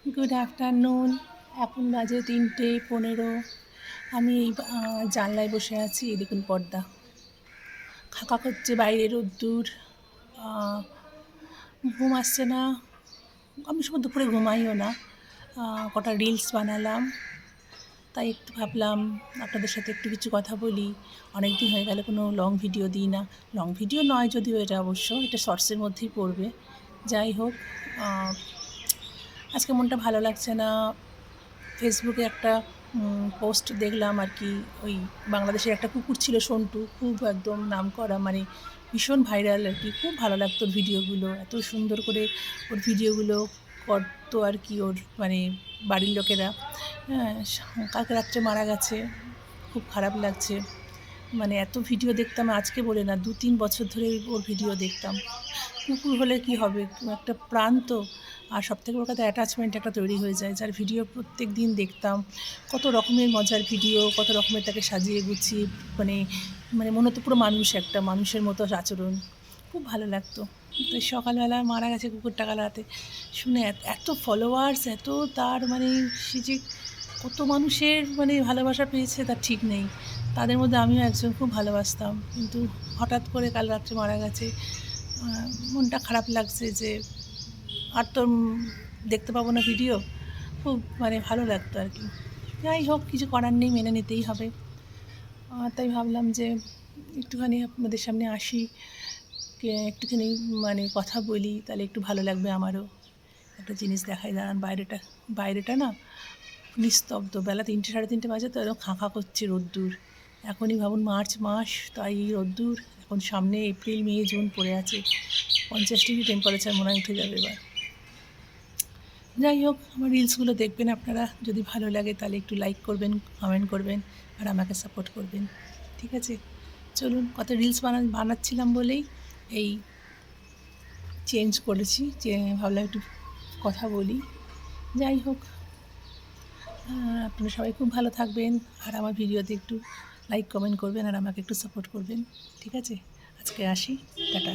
Good afternoon. এখন বাজে 3:15। আমি এই জানলায় বসে আছি। এই দেখুন পর্দা খাকা করছে, বাইরে রোদ্দুর। ঘুম আসছে না। আমি সময় দুপুরে ঘুমাইও না। কটা রিলস বানালাম, তাই একটু ভাবলাম আপনাদের সাথে একটু কিছু কথা বলি। অনেক দিন হয়ে গেল কোনো লং ভিডিও দিই না। লং ভিডিও নয় যদিও, এটা অবশ্য এটা শর্টসের মধ্যেই পড়বে। যাই হোক, আজকে মনটা ভালো লাগছে না। ফেসবুকে একটা পোস্ট দেখলাম আর কি। ওই বাংলাদেশের একটা কুকুর ছিল সন্টু, খুব একদম নামকরা, মানে ভীষণ ভাইরাল আর কি। খুব ভালো লাগতো ওর ভিডিওগুলো, এত সুন্দর করে ওর ভিডিওগুলো করতো আর কি ওর মানে বাড়ির লোকেরা। হ্যাঁ, কালকে রাত্রে মারা গেছে, খুব খারাপ লাগছে। মানে এত ভিডিও দেখতাম, আজকে বলে না, 2-3 বছর ধরে ওর ভিডিও দেখতাম। কুকুর হলে কি হবে, একটা প্রাণ তো। আর সবথেকে বড় কথা, অ্যাটাচমেন্ট একটা তৈরি হয়ে যায়। যার ভিডিও প্রত্যেক দিন দেখতাম, কত রকমের মজার ভিডিও, কত রকমের তাকে সাজিয়ে গুছিয়ে, মানে মানে মনে হতো পুরো মানুষ, একটা মানুষের মতো আচরণ। খুব ভালো লাগতো। তো সকালবেলা মারা গেছে কুকুরটা কাল রাতে, শুনে এত ফলোয়ার্স, এত তার মানে সে যে কত মানুষের মানে ভালোবাসা পেয়েছে তার ঠিক নেই। তাদের মধ্যে আমিও একজন, খুব ভালোবাসতাম। কিন্তু হঠাৎ করে কাল রাত্রে মারা গেছে। মনটা খারাপ লাগছে যে আর তো দেখতে পাবো না ভিডিও। খুব মানে ভালো লাগতো আর কি। যাই হোক, কিছু করার নেই, মেনে নিতেই হবে। তাই ভাবলাম যে একটুখানি আপনাদের সামনে আসি, একটুখানি মানে কথা বলি, তাহলে একটু ভালো লাগবে আমারও। একটা জিনিস দেখাই, দাঁড়ান। বাইরেটা না নিস্তব্ধ। বেলা 3টে 3:30 বাজে, তো একদম খাঁ খাঁ করছে রোদ্দুর। এখনই ভাবুন, মার্চ মাস, তাই এই রোদ্দুর। এখন সামনে এপ্রিল মে জুন পড়ে আছে, 50 ডিগ্রি টেম্পারেচার মনে হয় উঠে যাবে এবার। যাই হোক, আমার রিলসগুলো দেখবেন আপনারা। যদি ভালো লাগে তাহলে একটু লাইক করবেন, কমেন্ট করবেন, আর আমাকে সাপোর্ট করবেন। ঠিক আছে, চলুন। কত রিলস বানাচ্ছিলাম বলেই এই চেঞ্জ করেছি, যে ভাবলাম একটু কথা বলি। যাই হোক, আপনারা সবাই খুব ভালো থাকবেন, আর আমার ভিডিওতে একটু লাইক কমেন্ট করবেন, আর আমাকে একটু সাপোর্ট করবেন। ঠিক আছে, আজকে আসি, টাটা।